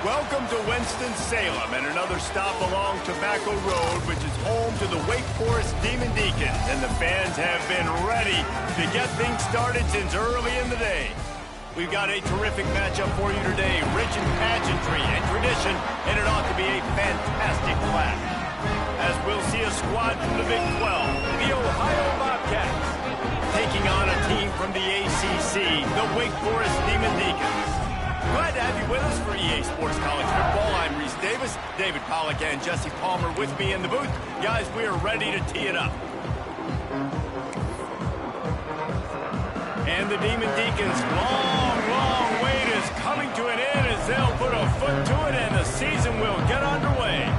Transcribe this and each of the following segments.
Welcome to Winston-Salem and another stop along Tobacco Road, which is home to the Wake Forest Demon Deacons, and the fans have been ready to get things started since early in the day. We've got a terrific matchup for you today, rich in pageantry and tradition, and it ought to be a fantastic clash. As we'll see a squad from the Big 12, the Ohio Bobcats, taking on a team from the ACC, the Wake Forest Demon Deacons. Glad to have you with us for EA Sports College Football. I'm Reese Davis, David Pollack, and Jesse Palmer with me in the booth. Guys, we are ready to tee it up. And the Demon Deacons' long wait is coming to an end as they'll put a foot to it and the season will get underway.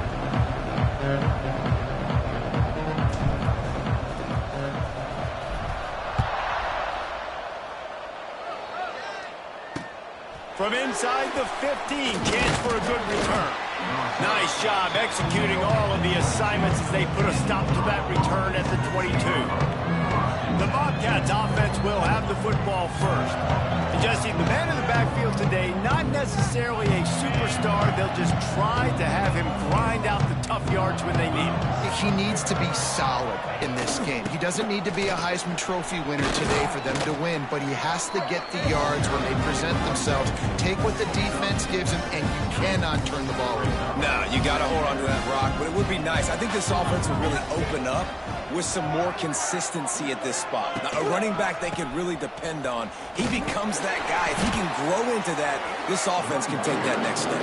From inside the 15, chance for a good return. Nice job executing all of the assignments as they put a stop to that return at the 22. The Bobcats offense will have the football first. And Jesse, the man in the backfield today, not necessarily a superstar. They'll just try to have him grind out the tough yards when they need it. He needs to be solid in this game. He doesn't need to be a Heisman Trophy winner today for them to win, but he has to get the yards when they present themselves. Take what the defense gives him, and you cannot turn the ball over. No, you got to hold on to that rock, but it would be nice. I think this offense will really open up with some more consistency at this spot. Now, a running back they can really depend on. He becomes that guy. If he can grow into that, this offense can take that next step.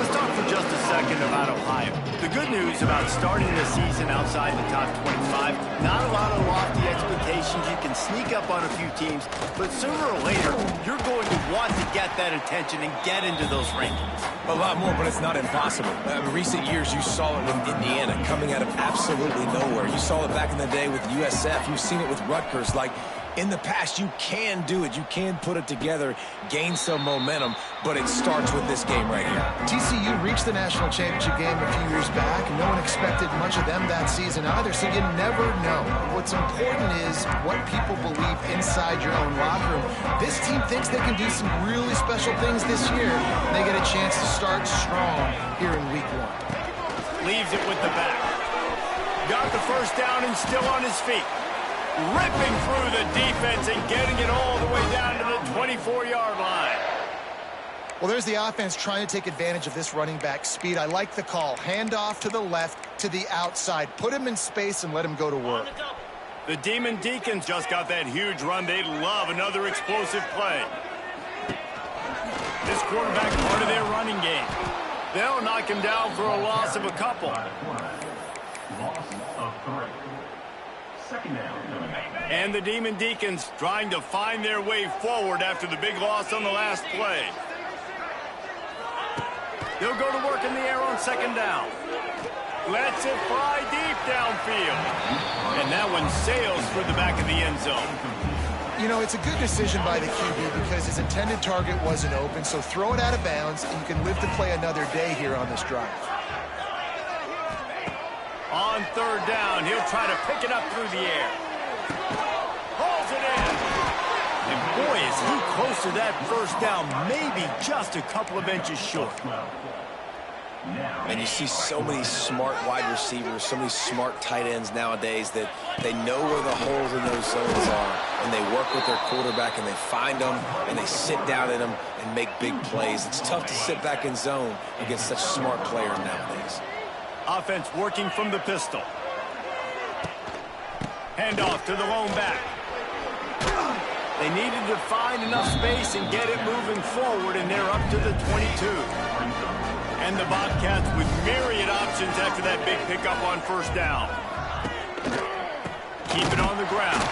Let's talk for just a second about Ohio. The good news about starting the season outside the top 25, not a lot of lofty expectations. You can sneak up on a few teams, but sooner or later, you're going to want to get that attention and get into those rankings. A lot more, but it's not impossible. In recent years, you saw it with Indiana coming out of absolutely nowhere. You saw it back in the day with USF. You've seen it with Rutgers. Like, in the past, you can do it. You can put it together, gain some momentum, but it starts with this game right here. TCU reached the national championship game a few years back, and no one expected much of them that season either, so you never know. What's important is what people believe inside your own locker room. This team thinks they can do some really special things this year, and they get a chance to start strong here in week 1. Leaves it with the back. Got the first down and still on his feet. Ripping through the defense and getting it all the way down to the 24-yard line. Well, there's the offense trying to take advantage of this running back speed. I like the call. Hand off to the left, to the outside. Put him in space and let him go to work. The Demon Deacons just got that huge run. They'd love another explosive play. This quarterback part of their running game. They'll knock him down for a loss of a couple. Loss of 3. Second down. And the Demon Deacons trying to find their way forward after the big loss on the last play. They'll go to work in the air on second down. Lets it fly deep downfield. And that one sails through the back of the end zone. You know, it's a good decision by the QB because his intended target wasn't open, so throw it out of bounds, and you can live to play another day here on this drive. On third down, he'll try to pick it up through the air. Hauls it in. And boy, is he close to that first down, maybe just a couple of inches short. And you see so many smart wide receivers, so many smart tight ends nowadays that they know where the holes in those zones are, and they work with their quarterback, and they find them, and they sit down in them and make big plays. It's tough to sit back in zone against such smart players nowadays. Offense working from the pistol. Handoff to the lone back. They needed to find enough space and get it moving forward, and they're up to the 22. And the Bobcats with myriad options after that big pickup on first down. Keep it on the ground.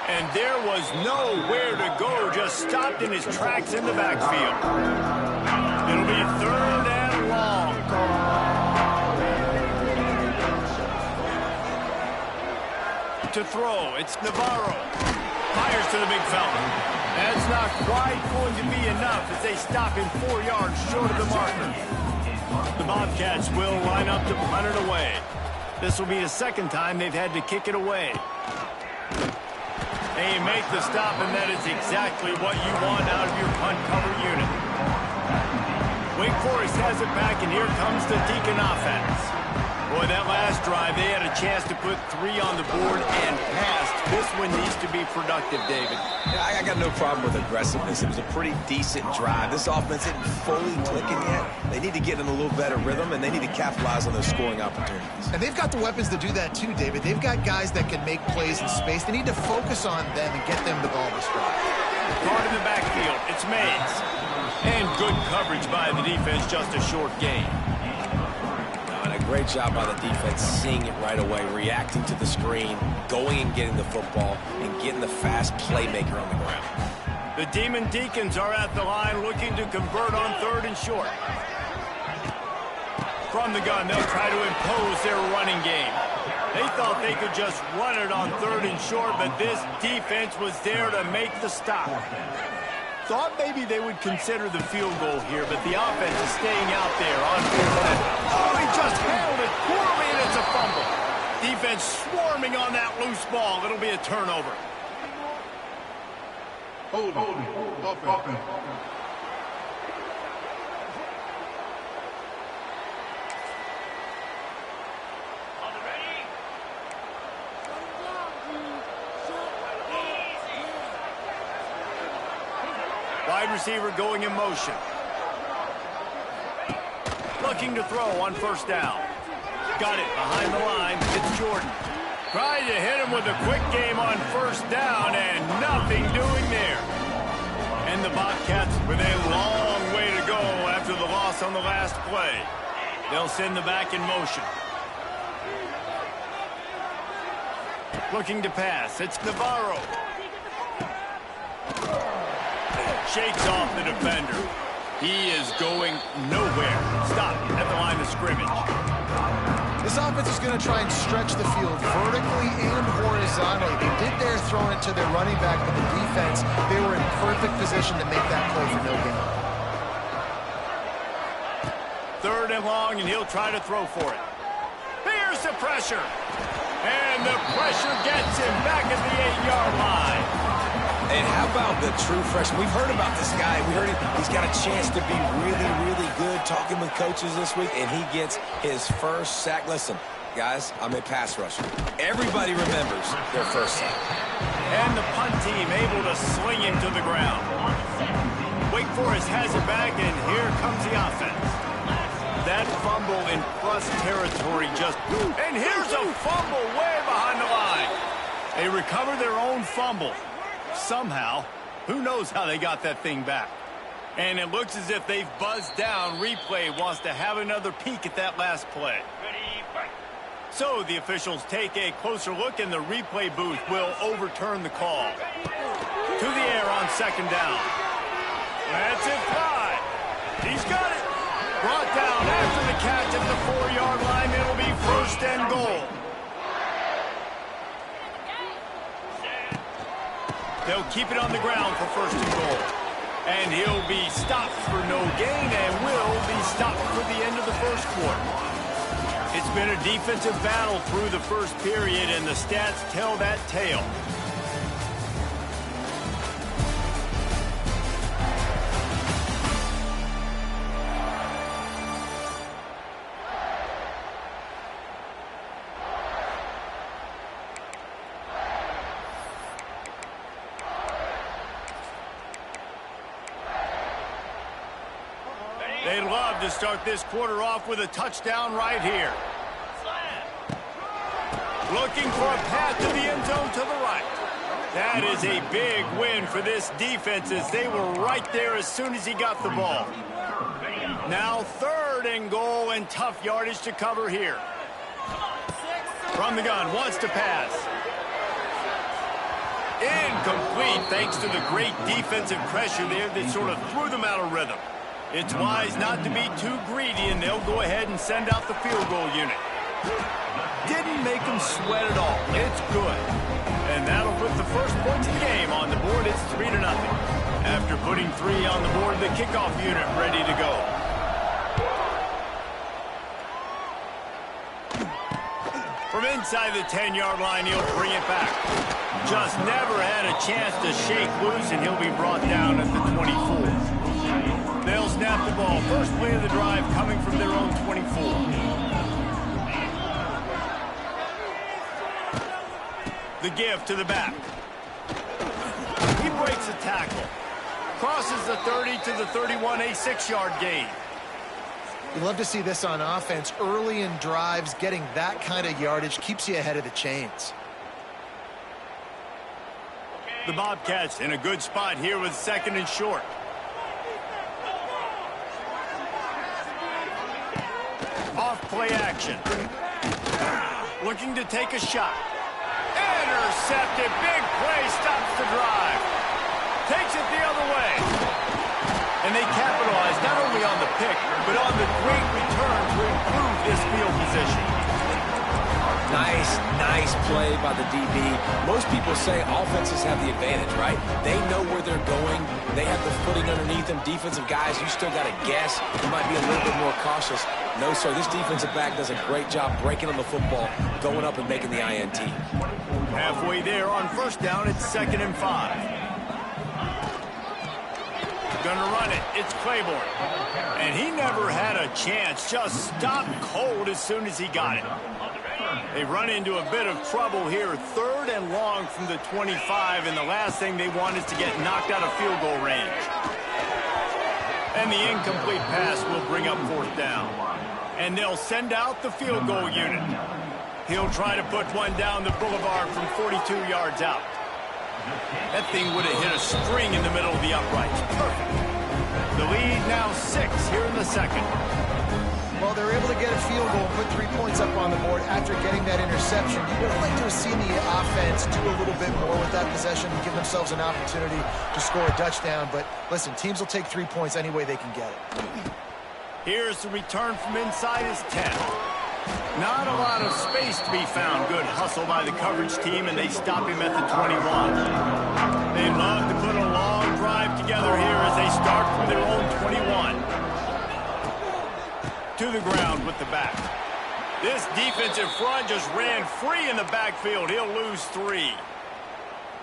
And there was nowhere to go, just stopped in his tracks in the backfield. It'll be third and long. To throw, it's Navarro. Fires to the big fella. That's not quite going to be enough as they stop him 4 yards short of the marker. The Bobcats will line up to punt it away. This will be the second time they've had to kick it away. They make the stop, and that is exactly what you want out of your punt cover unit. Wake Forest has it back, and here comes the Deacon offense. Boy, that last drive, they had a chance to put 3 on the board and passed. This one needs to be productive, David. Yeah, I got no problem with aggressiveness. It was a pretty decent drive. This offense isn't fully clicking yet. They need to get in a little better rhythm, and they need to capitalize on those scoring opportunities. And they've got the weapons to do that too, David. They've got guys that can make plays in space. They need to focus on them and get them the ball to stride. Caught in the backfield. It's Mays. And good coverage by the defense, just a short gain. Great job by the defense, seeing it right away, reacting to the screen, going and getting the football, and getting the fast playmaker on the ground. The Demon Deacons are at the line looking to convert on 3rd and short. From the gun, they'll try to impose their running game. They thought they could just run it on 3rd and short, but this defense was there to make the stop. Thought maybe they would consider the field goal here, but the offense is staying out there on 4th and... Oh, he just handled it poorly, and it's a fumble. Defense swarming on that loose ball. It'll be a turnover. Hold offense. Wide receiver going in motion. Looking to throw on 1st down. Got it behind the line. It's Jordan. Trying to hit him with a quick game on 1st down, and nothing doing there. And the Bobcats with a long way to go after the loss on the last play. They'll send the back in motion. Looking to pass. It's Navarro. Shakes off the defender. He is going nowhere. Stop at the line of scrimmage. This offense is going to try and stretch the field vertically and horizontally. They did their throwing it to their running back, but the defense, they were in perfect position to make that play for no gain. 3rd and long, and he'll try to throw for it. Here's the pressure. And the pressure gets him back at the 8-yard line. And how about the true freshman? We've heard about this guy. We heard he's got a chance to be really, really good, talking with coaches this week, and he gets his first sack. Listen, guys, I'm a pass rusher. Everybody remembers their first sack. And the punt team able to sling him to the ground. Wake Forest has it back, and here comes the offense. That fumble in plus territory just... And here's a fumble way behind the line. They recover their own fumble. Somehow, who knows how they got that thing back. And it looks as if they've buzzed down. Replay wants to have another peek at that last play. So the officials take a closer look, and the replay booth will overturn the call. To the air on 2nd down. That's it, fly. He's got it. Brought down after the catch at the 4-yard line. It'll be 1st and goal. They'll keep it on the ground for 1st and goal. And he'll be stopped for no gain and will be stopped for the end of the 1st quarter. It's been a defensive battle through the 1st period, and the stats tell that tale. They'd love to start this quarter off with a touchdown right here. Looking for a path to the end zone to the right. That is a big win for this defense, as they were right there as soon as he got the ball. Now 3rd and goal, and tough yardage to cover here. From the gun, wants to pass. Incomplete, thanks to the great defensive pressure there that sort of threw them out of rhythm. It's wise not to be too greedy, and they'll go ahead and send out the field goal unit. Didn't make them sweat at all. It's good. And that'll put the first points of the game on the board. It's 3-0. After putting 3 on the board, the kickoff unit ready to go. From inside the 10-yard line, he'll bring it back. Just never had a chance to shake loose, and he'll be brought down at the 24. They'll snap the ball. First play of the drive coming from their own 24. The give to the back. He breaks a tackle. Crosses the 30 to the 31, a 6-yard gain. You love to see this on offense. Early in drives, getting that kind of yardage keeps you ahead of the chains. The Bobcats in a good spot here with 2nd and short. Off play action. Looking to take a shot. Intercepted. Big play stops the drive. Takes it the other way. And they capitalize not only on the pick, but on the great return to improve this field position. Nice play by the DB. Most people say offenses have the advantage, right? They know where they're going. They have the footing underneath them. Defensive guys, you still got to guess. You might be a little bit more cautious. No, sir, this defensive back does a great job breaking on the football, going up and making the INT. Halfway there on 1st down, it's 2nd and 5. Gonna run it. It's Claiborne. And he never had a chance. Just stopped cold as soon as he got it. They run into a bit of trouble here. 3rd and long from the 25, and the last thing they want is to get knocked out of field goal range. And the incomplete pass will bring up 4th down. And they'll send out the field goal unit. He'll try to put one down the boulevard from 42 yards out. That thing would have hit a string in the middle of the uprights. Perfect. The lead now 6 here in the 2nd. Well, they're able to get a field goal and put 3 points up on the board after getting that interception. You would have liked to have seen the offense do a little bit more with that possession and give themselves an opportunity to score a touchdown. But listen, teams will take 3 points any way they can get it. Here's the return from inside his 10. Not a lot of space to be found. Good hustle by the coverage team, and they stop him at the 21. They love to put a long drive together here as they start from their own 21. To the ground with the back. This defensive front just ran free in the backfield. He'll lose 3.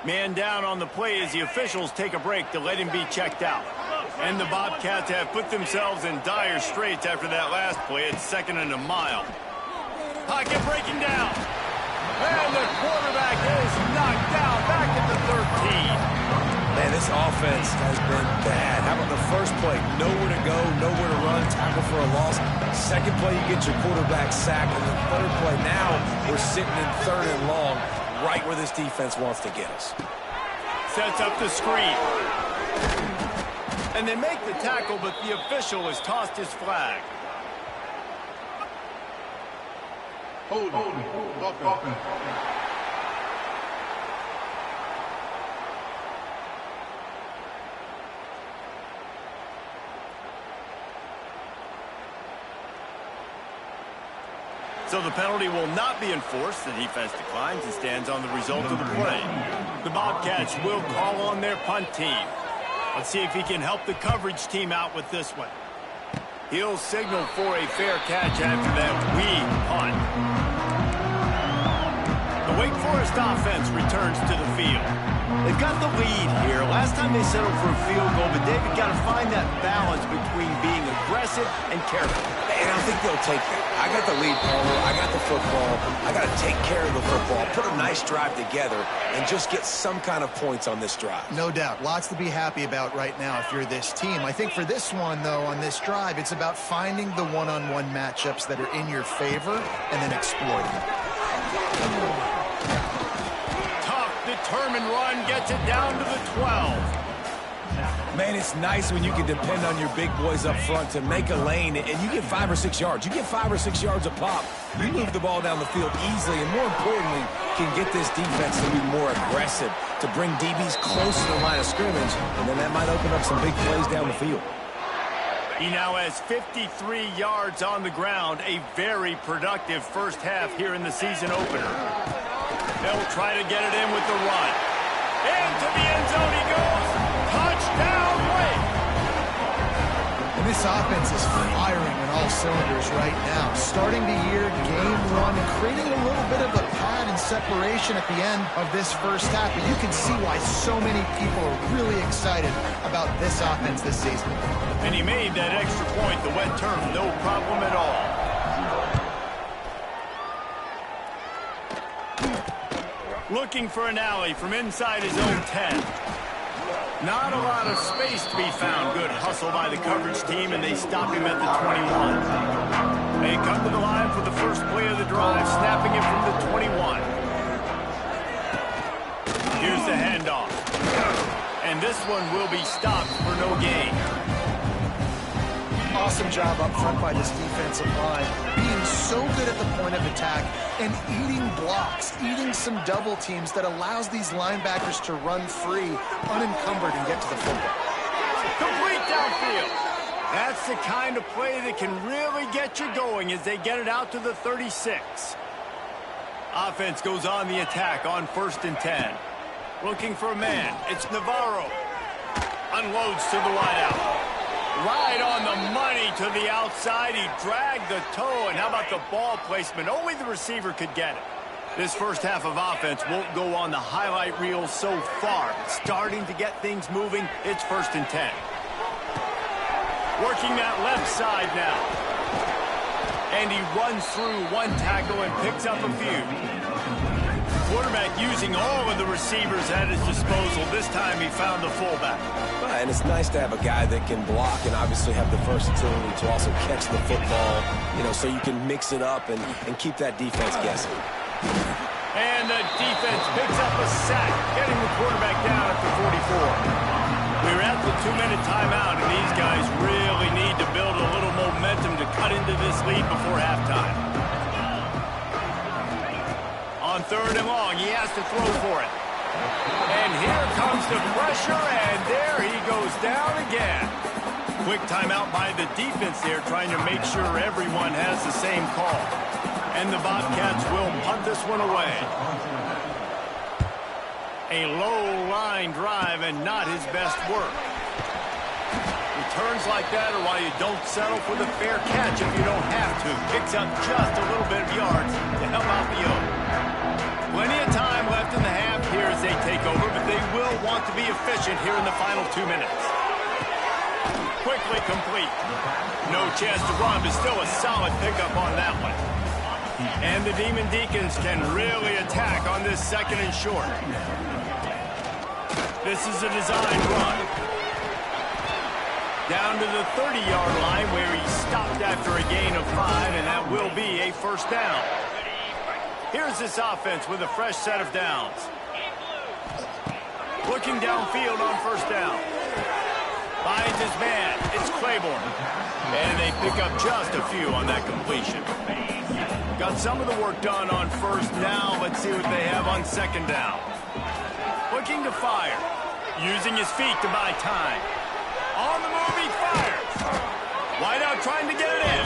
Man down on the play as the officials take a break to let him be checked out. And the Bobcats have put themselves in dire straits after that last play. It's 2nd and a mile. Pocket breaking down. And the quarterback is knocked down back at the 13. Man, this offense has been bad. How about the first play? Nowhere to go, nowhere to run, tackle for a loss. Second play, you get your quarterback sacked. And the 3rd play, now we're sitting in 3rd and long, right where this defense wants to get us. Sets up the screen. And they make the tackle, but the official has tossed his flag. Hold offense. So the penalty will not be enforced. The defense declines and stands on the result of the play. The Bobcats will call on their punt team. Let's see if he can help the coverage team out with this one. He'll signal for a fair catch after that weak punt. The Wake Forest offense returns to the field. They've got the lead here. Last time they settled for a field goal, but David got to find that balance between being aggressive and careful. And I think they'll take that. I got the lead, Paulo. I got the football. I got to take care of the football, put a nice drive together, and just get some kind of points on this drive. No doubt. Lots to be happy about right now if you're this team. I think for this one, though, on this drive, it's about finding the one-on-one matchups that are in your favor and then exploiting them. Tough, determined run gets it down to the 12. Man, it's nice when you can depend on your big boys up front to make a lane, and you get 5 or 6 yards. You get 5 or 6 yards a pop. You move the ball down the field easily, and more importantly, can get this defense to be more aggressive, to bring DBs close to the line of scrimmage, and then that might open up some big plays down the field. He now has 53 yards on the ground, a very productive first half here in the season opener. They'll try to get it in with the run. Into the end zone he goes. Touchdown, Wake! And this offense is firing on all cylinders right now. Starting the year, game 1, creating a little bit of a pad and separation at the end of this first half, but you can see why so many people are really excited about this offense this season. And he made that extra point, the wet turf, no problem at all. Looking for an alley from inside his own 10. Not a lot of space to be found. Good hustle by the coverage team, and they stop him at the 21. They come to the line for the first play of the drive, snapping it from the 21. Here's the handoff. And this one will be stopped for no gain. Awesome job up front by this defensive line, being so good at the point of attack and eating blocks, eating some double teams that allows these linebackers to run free, unencumbered, and get to the football. Complete downfield. That's the kind of play that can really get you going as they get it out to the 36. Offense goes on the attack on 1st and 10. Looking for a man. It's Navarro. Unloads to the wideout. Right on the money to the outside. He dragged the toe, and how about the ball placement? Only the receiver could get it. This first half of offense won't go on the highlight reel so far. Starting to get things moving. It's 1st and 10. Working that left side now. And he runs through one tackle and picks up a few. Quarterback using all of the receivers at his disposal. This time he found the fullback. And it's nice to have a guy that can block and obviously have the versatility to also catch the football, so you can mix it up and keep that defense guessing. And the defense picks up a sack, getting the quarterback down at the 44. We're at the 2-minute timeout, and these guys really need to build a little momentum to cut into this lead before halftime. On 3rd and long, he has to throw for it. And here comes the pressure, and there he goes down again. Quick timeout by the defense there, trying to make sure everyone has the same call. And the Bobcats will punt this one away. A low-line drive and not his best work. Returns like that are why you don't settle for the fair catch if you don't have to. Picks up just a little bit of yards to help out the Oak. Plenty of time left in the half here as they take over, but they will want to be efficient here in the final 2 minutes. Quickly complete. No chance to run, but still a solid pickup on that one. And the Demon Deacons can really attack on this 2nd and short. This is a designed run. Down to the 30-yard line where he stopped after a gain of 5, and that will be a 1st down. Here's this offense with a fresh set of downs. Looking downfield on 1st down. Finds his man. It's Claiborne. And they pick up just a few on that completion. Got some of the work done on 1st. Now let's see what they have on 2nd down. Looking to fire. Using his feet to buy time. On the move, he fires. Wideout trying to get it in.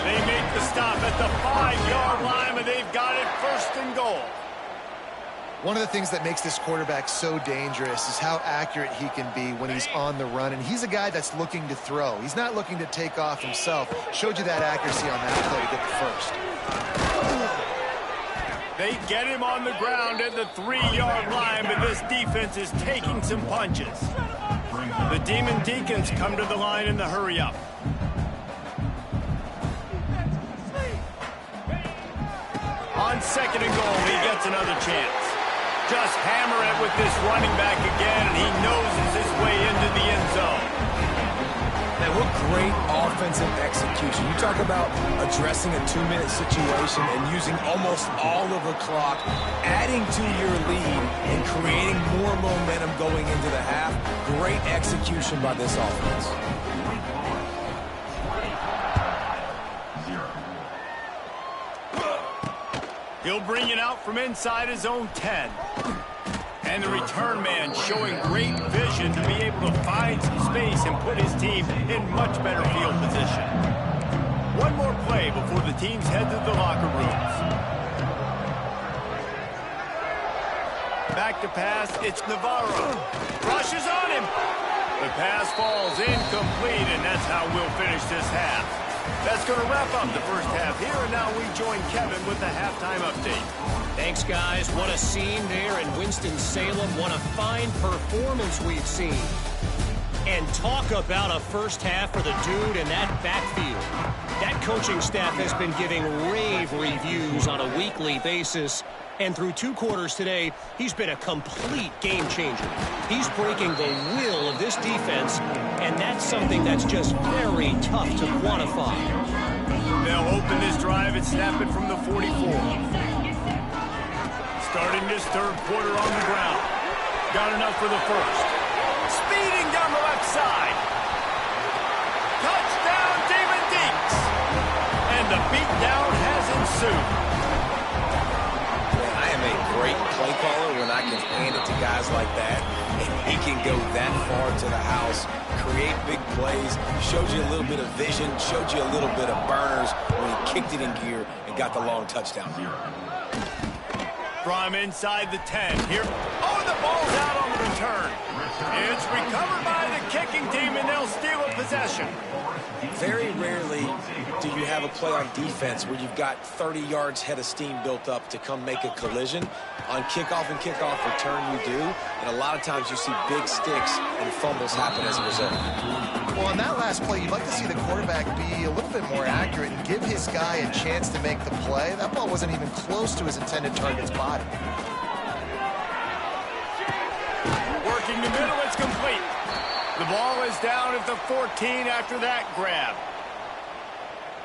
They make the stop at the 5-yard line, but they've got it 1st and goal. One of the things that makes this quarterback so dangerous is how accurate he can be when he's on the run. And he's a guy that's looking to throw. He's not looking to take off himself. Showed you that accuracy on that play to get the 1st. They get him on the ground at the 3-yard line, but this defense is taking some punches. The Demon Deacons come to the line in the hurry-up. On 2nd and goal, he gets another chance. Just hammer it with this running back again, and he noses his way into the end zone. Man, what great offensive execution. You talk about addressing a 2-minute situation and using almost all of the clock, adding to your lead and creating more momentum going into the half. Great execution by this offense. He'll bring it out from inside his own 10. And the return man showing great vision to be able to find some space and put his team in much better field position. One more play before the teams head to the locker rooms. Back to pass, it's Navarro. Rushes on him. The pass falls incomplete, and that's how we'll finish this half. That's going to wrap up the first half here, and now we join Kevin with the halftime update. Thanks, guys. What a scene there in Winston-Salem. What a fine performance we've seen. And talk about a first half for the dude in that backfield. That coaching staff has been giving rave reviews on a weekly basis. And through 2 quarters today, he's been a complete game changer. He's breaking the will of this defense, and that's something that's just very tough to quantify. They'll open this drive and snap it from the 44. Starting this 3rd quarter on the ground. Got enough for the first. Speeding down the left side. Touchdown, Demon Deeks. And the beatdown has ensued. I am a great play caller when I can hand it to guys like that. And he can go that far to the house, create big plays, showed you a little bit of vision, showed you a little bit of burners when he kicked it in gear and got the long touchdown. From inside the 10. Here. Oh, the ball's out on the return. It's recovered by the kicking team, and they'll steal a possession. Very rarely do you have a play on defense where you've got 30 yards head of steam built up to come make a collision. On kickoff and kickoff return, you do. And a lot of times you see big sticks and fumbles happen as a result. Well, on that last play, you'd like to see the quarterback be a little bit more accurate and give his guy a chance to make the play. That ball wasn't even close to his intended target's body. Working the middle, it's complete. The ball is down at the 14 after that grab.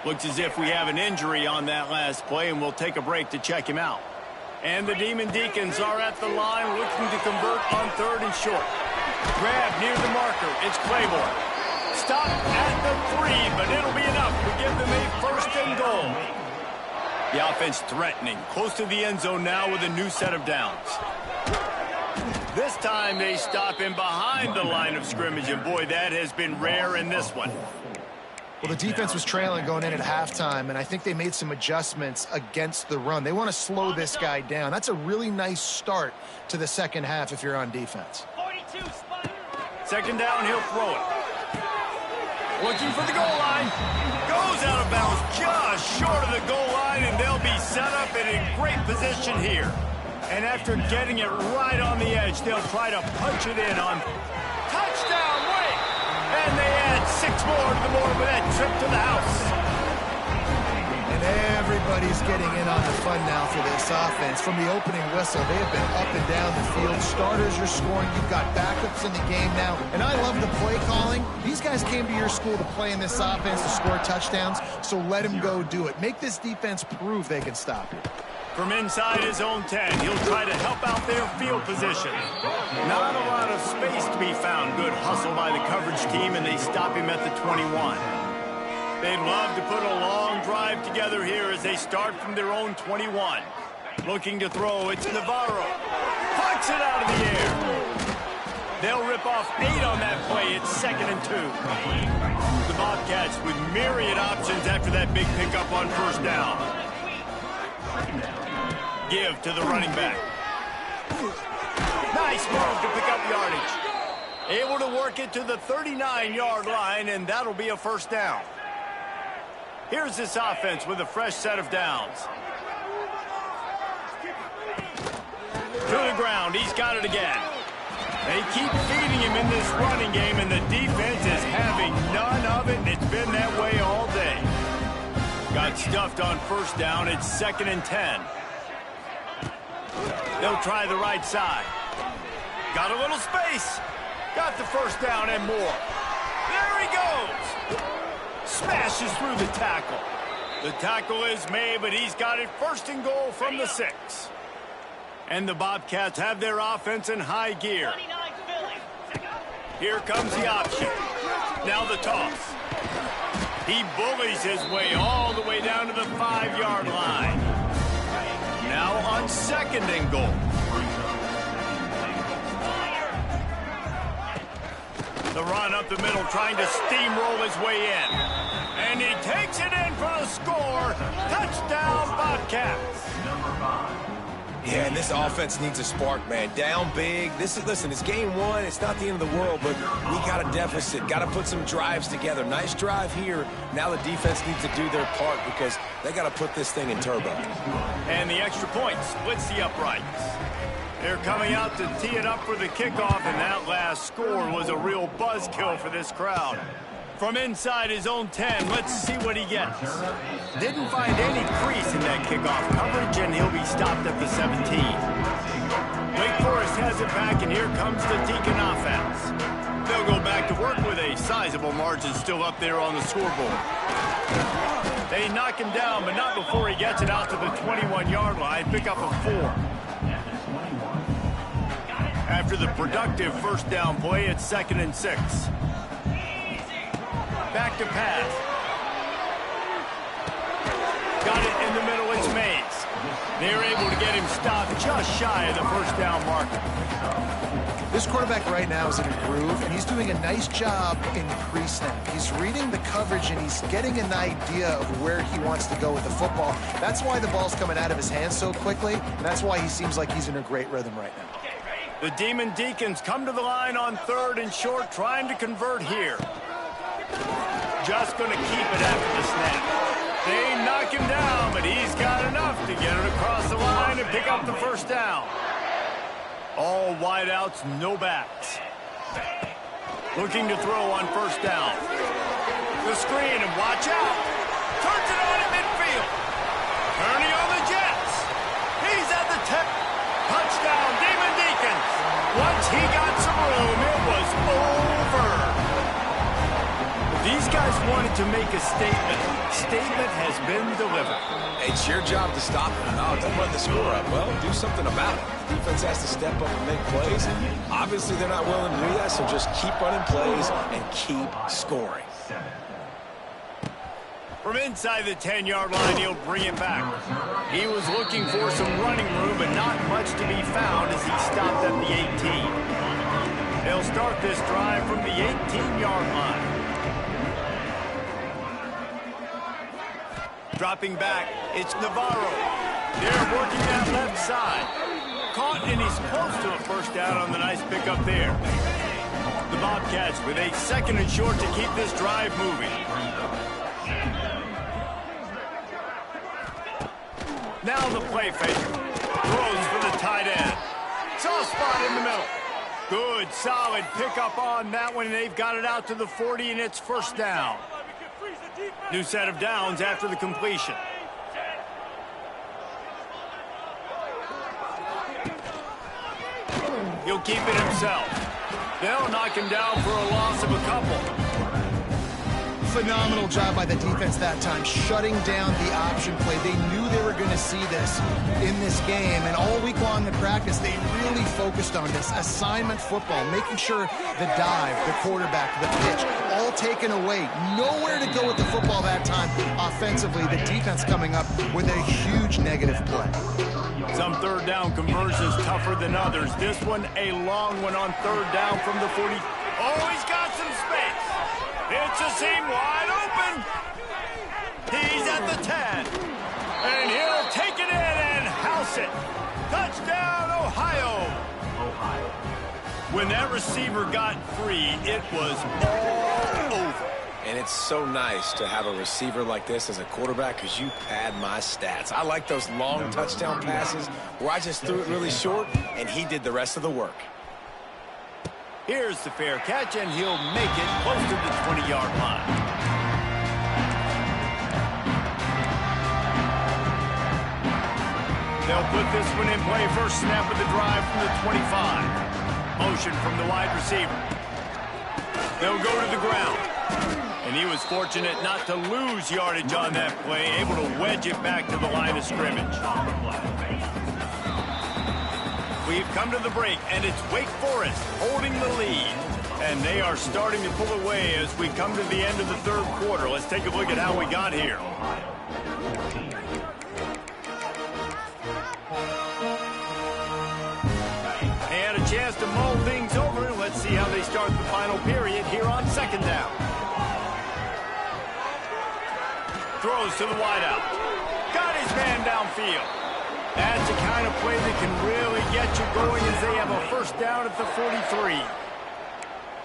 Looks as if we have an injury on that last play, and we'll take a break to check him out. And the Demon Deacons are at the line looking to convert on 3rd and short. Grab near the marker. It's Claiborne. Stop at the 3, but it'll be enough to give them a 1st and goal. The offense threatening. Close to the end zone now with a new set of downs. This time they stop him behind the line of scrimmage, and boy, that has been rare in this one. Well, the defense was trailing going in at halftime, and I think they made some adjustments against the run. They want to slow this guy down. That's a really nice start to the second half if you're on defense. 2nd down, he'll throw it. Looking for the goal line. Goes out of bounds just short of the goal line, and they'll be set up in a great position here. And after getting it right on the edge, they'll try to punch it in on touchdown, wait! And they add 6 more to the board with that trip to the house. And everybody's getting in on the fun now for this offense. From the opening whistle, they have been up and down the field. Starters are scoring. You've got backups in the game now. And I love the play calling. These guys came to your school to play in this offense to score touchdowns, so let them go do it. Make this defense prove they can stop you. From inside his own 10, he'll try to help out their field position. Not a lot of space to be found. Good hustle by the coverage team, and they stop him at the 21. They'd love to put a long drive together here as they start from their own 21. Looking to throw, it's Navarro. Pucks it out of the air. They'll rip off 8 on that play. It's 2nd and 2. The Bobcats with myriad options after that big pickup on 1st down. Give to the running back. Nice move to pick up yardage. Able to work it to the 39-yard line, and that'll be a 1st down. Here's this offense with a fresh set of downs. To the ground. He's got it again. They keep feeding him in this running game, and the defense is having none of it, and it's been that way all day. Got stuffed on 1st down. It's 2nd and 10. They'll try the right side. Got a little space. Got the 1st down and more. There he goes. Smashes through the tackle. The tackle is made, but he's got it 1st and goal from the 6. And the Bobcats have their offense in high gear. Here comes the option. Now the toss. He bullies his way all the way down to the 5-yard line. Now on 2nd and goal. The run up the middle, trying to steamroll his way in. And he takes it in for the score. Touchdown, Bobcats. Yeah, and this offense needs a spark, man. Down big. Listen, it's game one. It's not the end of the world, but we got a deficit. Got to put some drives together. Nice drive here. Now the defense needs to do their part because they got to put this thing in turbo. And the extra point splits the uprights. They're coming out to tee it up for the kickoff, and that last score was a real buzzkill for this crowd. From inside his own 10, let's see what he gets. Didn't find any crease in that kickoff coverage, and he'll be stopped at the 17. Wake Forest has it back, and here comes the Deacon offense. They'll go back to work with a sizable margin still up there on the scoreboard. They knock him down, but not before he gets it out to the 21-yard line. Pick up a 4. After the productive first down play, it's 2nd and 6. Back to pass. Got it in the middle, it's Mays. They're able to get him stopped just shy of the first down marker. This quarterback right now is in a groove, and he's doing a nice job in pre-snap. He's reading the coverage, and he's getting an idea of where he wants to go with the football. That's why the ball's coming out of his hands so quickly, and that's why he seems like he's in a great rhythm right now. The Demon Deacons come to the line on 3rd and short, trying to convert here. Just going to keep it after the snap. They knock him down, but he's got enough to get it across the line and pick up the first down. All wideouts, no backs. Looking to throw on first down. The screen, and watch out. Turns it on at midfield. Turning on the Jets. He's at the 10. Touchdown, Demon Deacons. Once he got some room, it was over. These guys wanted to make a statement. Statement has been delivered. It's your job to stop it. No, don't run the score up. Well, do something about it. Defense has to step up and make plays. Obviously, they're not willing to do that, so just keep running plays and keep scoring. From inside the 10-yard line, he'll bring it back. He was looking for some running room, but not much to be found as he stopped at the 18. They'll start this drive from the 18-yard line. Dropping back, it's Navarro. They're working that left side. Caught, and he's close to a first down on the nice pickup there. The Bobcats with a 2nd and short to keep this drive moving. Now the play fake. Throws for the tight end. Soft spot in the middle. Good, solid pickup on that one, and they've got it out to the 40, and it's first down. New set of downs after the completion. He'll keep it himself. They'll knock him down for a loss of a couple. Phenomenal job by the defense that time, shutting down the option play. They knew they were going to see this in this game, and all week long in practice, they really focused on this assignment football, making sure the dive, the quarterback, the pitch, all taken away. Nowhere to go with the football that time offensively. The defense coming up with a huge negative play. Some third down conversions tougher than others. This one, a long one on 3rd down from the 40. Oh, he's got some space. It's a seam wide open. He's at the 10. And he'll take it in and house it. Touchdown, Ohio. When that receiver got free, it was all over. And it's so nice to have a receiver like this as a quarterback because you pad my stats. I like those long touchdown passes where I just threw it really short and he did the rest of the work. Here's the fair catch, and he'll make it close to the 20-yard line. They'll put this one in play. First snap of the drive from the 25. Motion from the wide receiver. They'll go to the ground. And he was fortunate not to lose yardage on that play, able to wedge it back to the line of scrimmage. We've come to the break, and it's Wake Forest holding the lead. And they are starting to pull away as we come to the end of the 3rd quarter. Let's take a look at how we got here. They had a chance to mull things over. Let's see how they start the final period here on 2nd down. Throws to the wideout. Got his man downfield. That's the kind of play that can really get you going as they have a first down at the 43.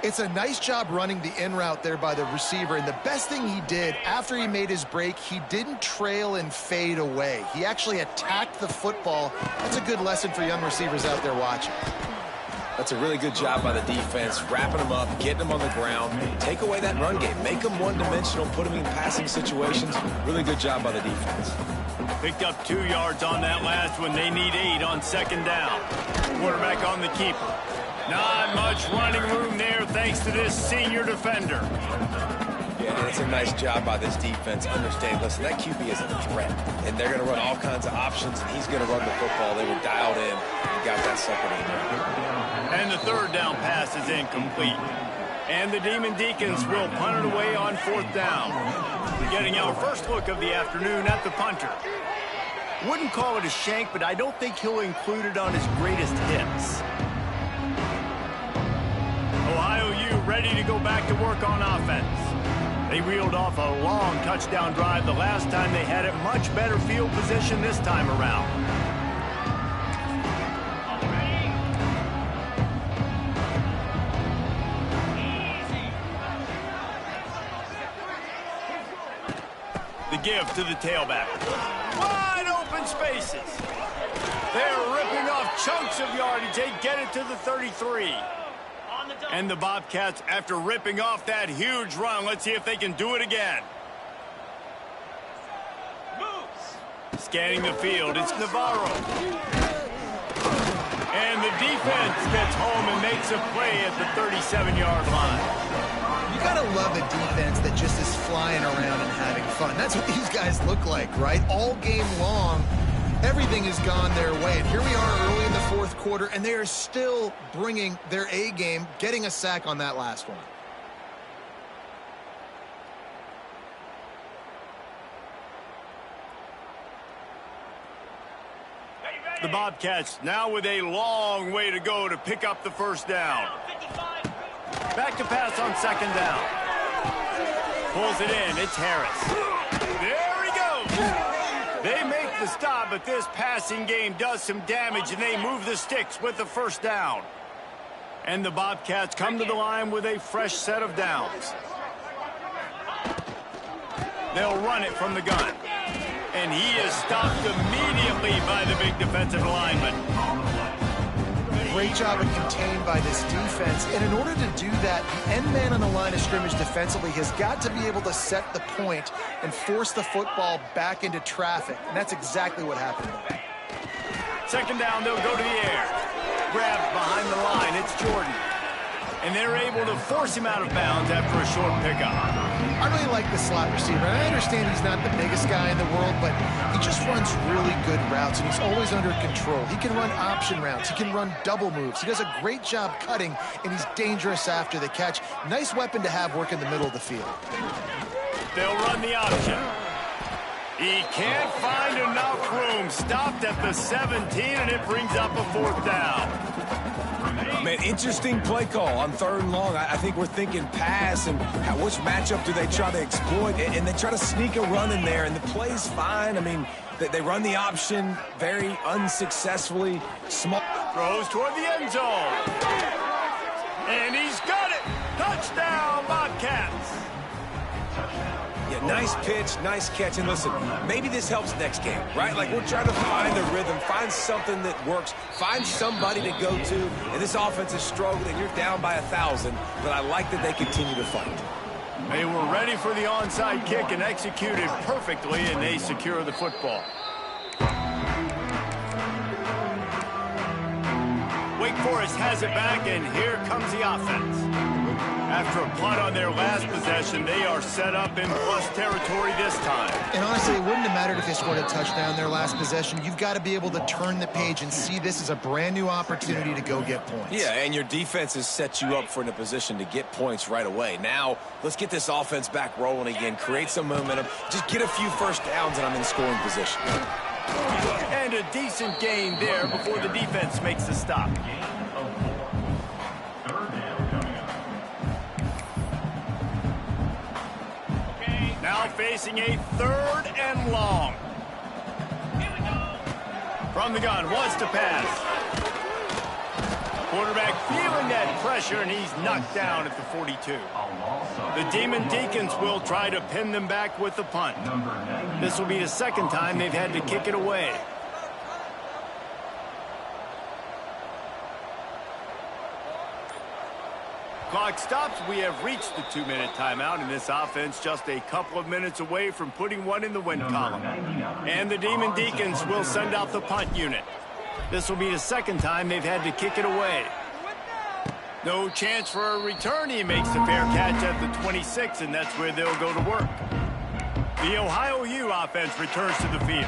It's a nice job running the in route there by the receiver, and the best thing he did after he made his break, he didn't trail and fade away. He actually attacked the football. That's a good lesson for young receivers out there watching. That's a really good job by the defense, wrapping them up, getting them on the ground, take away that run game, make them one-dimensional, put them in passing situations. Really good job by the defense. Picked up 2 yards on that last one. They need 8 on second down. Quarterback on the keeper. Not much running room there thanks to this senior defender. Yeah, and it's a nice job by this defense. Understand, listen, that QB is a threat, and they're going to run all kinds of options, and he's going to run the football. They were dialed in and got that sucker in there. And the third down pass is incomplete. And the Demon Deacons will punt it away on fourth down. Getting our first look of the afternoon at the punter. Wouldn't call it a shank, but I don't think he'll include it on his greatest hits. Ohio U ready to go back to work on offense. They reeled off a long touchdown drive the last time they had it. Much better field position this time around. The give to the tailback. Wide open spaces. They're ripping off chunks of yardage. They get it to the 33. And the Bobcats, after ripping off that huge run, let's see if they can do it again. Scanning the field, it's Navarro. And the defense gets home and makes a play at the 37-yard line. You gotta love a defense that just is flying around and having fun. That's what these guys look like, right? All game long, everything has gone their way. And here we are early in the fourth quarter, and they are still bringing their A game, getting a sack on that last one. The Bobcats now with a long way to go to pick up the first down. Back to pass on second down. Pulls it in. It's Harris. There he goes. They make the stop, but this passing game does some damage, and they move the sticks with the first down. And the Bobcats come to the line with a fresh set of downs. They'll run it from the gun. And he is stopped immediately by the big defensive lineman. Great job and contained by this defense. And in order to do that, the end man on the line of scrimmage defensively has got to be able to set the point and force the football back into traffic. And that's exactly what happened there. Second down, they'll go to the air. Grabbed behind the line, it's Jordan. And they're able to force him out of bounds after a short pickup. I really like the slot receiver. And I understand he's not the biggest guy in the world, but he just runs really good routes, and he's always under control. He can run option routes. He can run double moves. He does a great job cutting, and he's dangerous after the catch. Nice weapon to have work in the middle of the field. They'll run the option. He can't find enough room. Stopped at the 17, and it brings up a fourth down. Man, interesting play call on third and long. I think we're thinking pass and which matchup do they try to exploit, and they try to sneak a run in there, and the play's fine. I mean, they run the option very unsuccessfully. Small throws toward the end zone. And he's got it. Touchdown, Bobcats. Yeah, nice pitch, nice catch. And listen, maybe this helps next game, right? Like, we're trying to find a rhythm, find something that works, find somebody to go to. And this offense is struggling, and you're down by 1,000. But I like that they continue to fight. They were ready for the onside kick and executed perfectly, and they secure the football. Wake Forest has it back, and here comes the offense. After a punt on their last possession, they are set up in plus territory this time. And honestly, it wouldn't have mattered if they scored a touchdown their last possession. You've got to be able to turn the page and see this as a brand new opportunity to go get points. Yeah, and your defense has set you up for in a position to get points right away. Now, let's get this offense back rolling again, create some momentum, just get a few first downs, and I'm in scoring position. And a decent gain there before the defense makes the stop. Now facing a third and long. From the gun, wants to pass. Quarterback feeling that pressure, and he's knocked down at the 42. The Demon Deacons will try to pin them back with the punt. This will be the second time they've had to kick it away. Clock stops. We have reached the 2-minute timeout, and this offense just a couple of minutes away from putting one in the win column. And the Demon Deacons will send out the punt unit. This will be the second time they've had to kick it away. No chance for a return. He makes the fair catch at the 26, and that's where they'll go to work. The Ohio U offense returns to the field.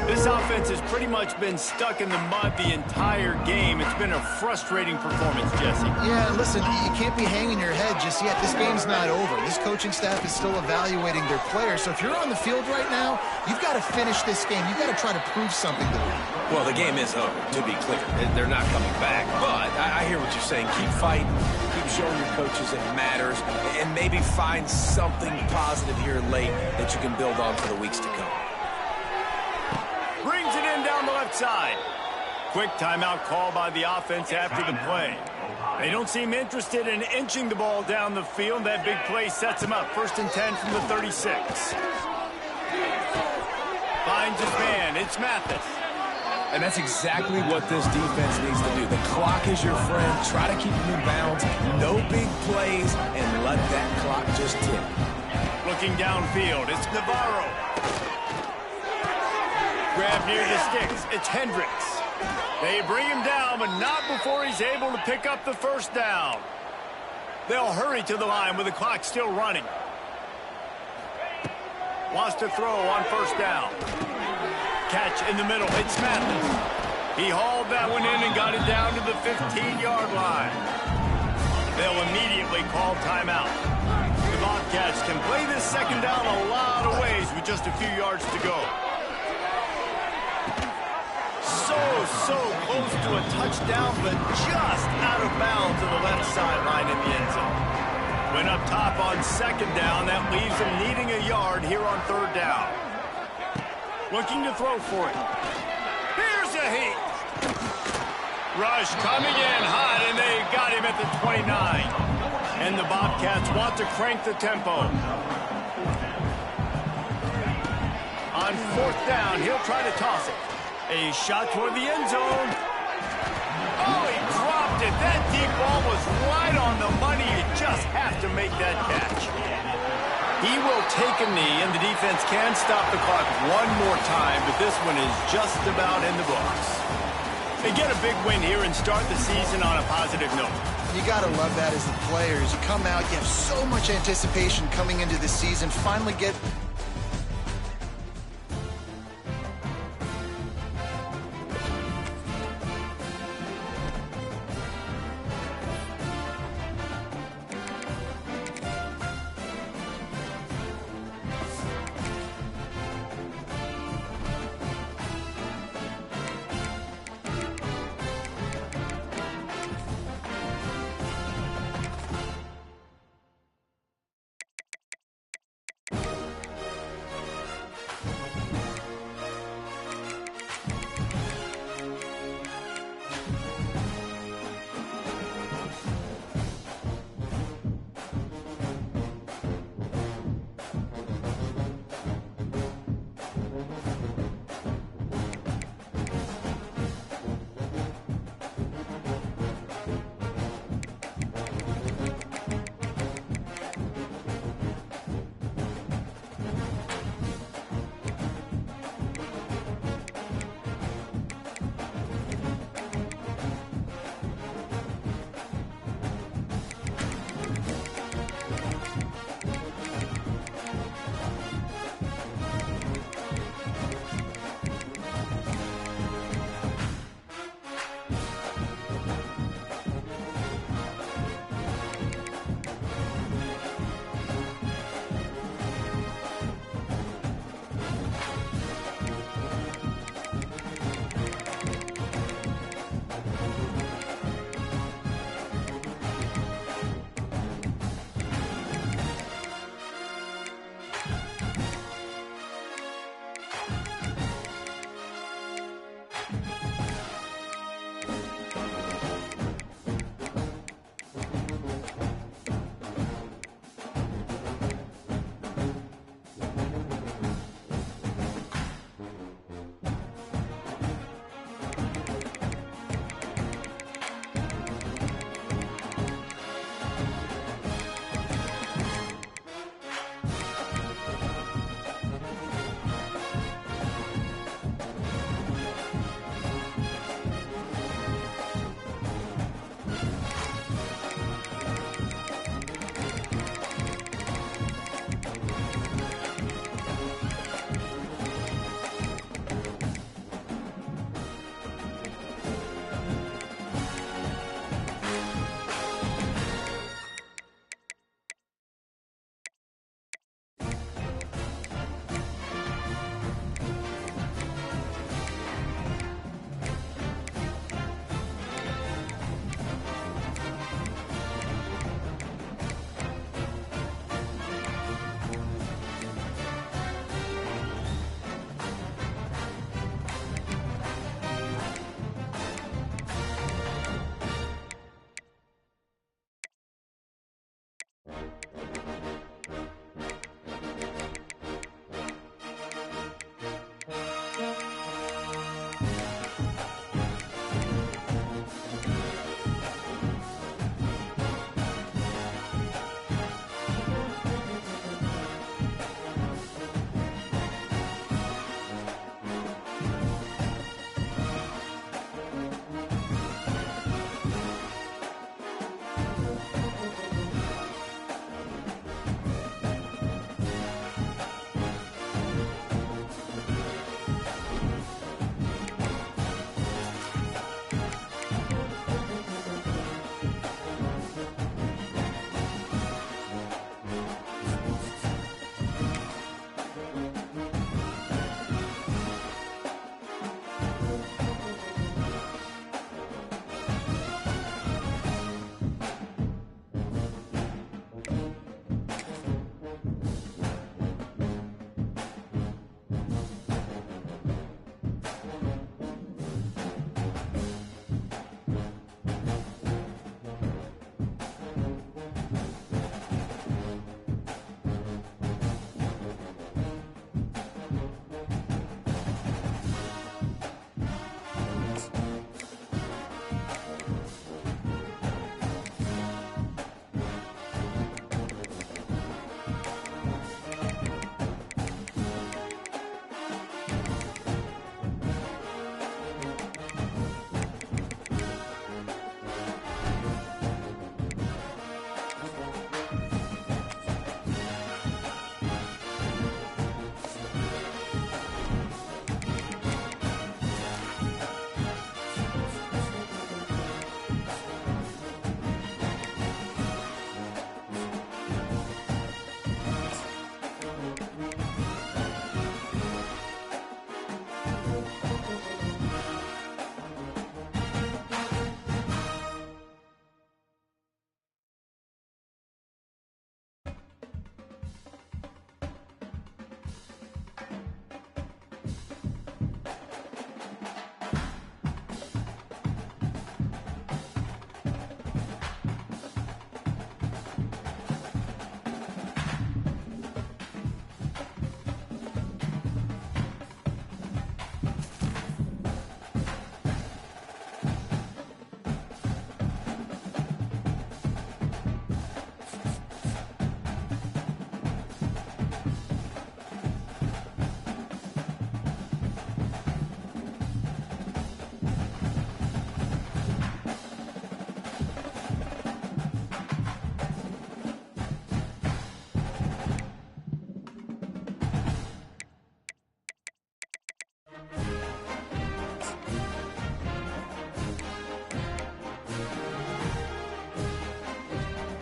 This offense has pretty much been stuck in the mud the entire game. It's been a frustrating performance, Jesse. Yeah, listen, you can't be hanging your head just yet. This game's not over. This coaching staff is still evaluating their players. So if you're on the field right now, you've got to finish this game. You've got to try to prove something to them. Well, the game is over, to be clear. They're not coming back. But I hear what you're saying. Keep fighting. Keep showing your coaches it matters. And maybe find something positive here late that you can build on for the weeks to come. Brings it in down the left side. Quick timeout call by the offense after the play. They don't seem interested in inching the ball down the field. That big play sets them up. 1st and 10 from the 36. Finds his man. It's Mathis. And that's exactly what this defense needs to do. The clock is your friend. Try to keep them in bounds. No big plays, and let that clock just tick. Looking downfield, it's Navarro. Grab near the sticks, it's Hendricks. They bring him down, but not before he's able to pick up the first down. They'll hurry to the line with the clock still running. Wants to throw on 1st down. Catch in the middle, it's Mathis. He hauled that one in and got it down to the 15-yard line. They'll immediately call timeout. The Bobcats can play this second down a lot of ways with just a few yards to go. So close to a touchdown, but just out of bounds on the left sideline in the end zone. When up top on 2nd down, that leaves them needing a yard here on 3rd down. Looking to throw for it. Here's a heat. Rush coming in hot, and they got him at the 29. And the Bobcats want to crank the tempo. On 4th down, he'll try to toss it. A shot toward the end zone. Oh, he dropped it. That deep ball was right on the money. You just have to make that catch. He will take a knee, and the defense can stop the clock one more time, but this one is just about in the books. They get a big win here and start the season on a positive note. You got to love that as the players. You come out, you have so much anticipation coming into the season, finally get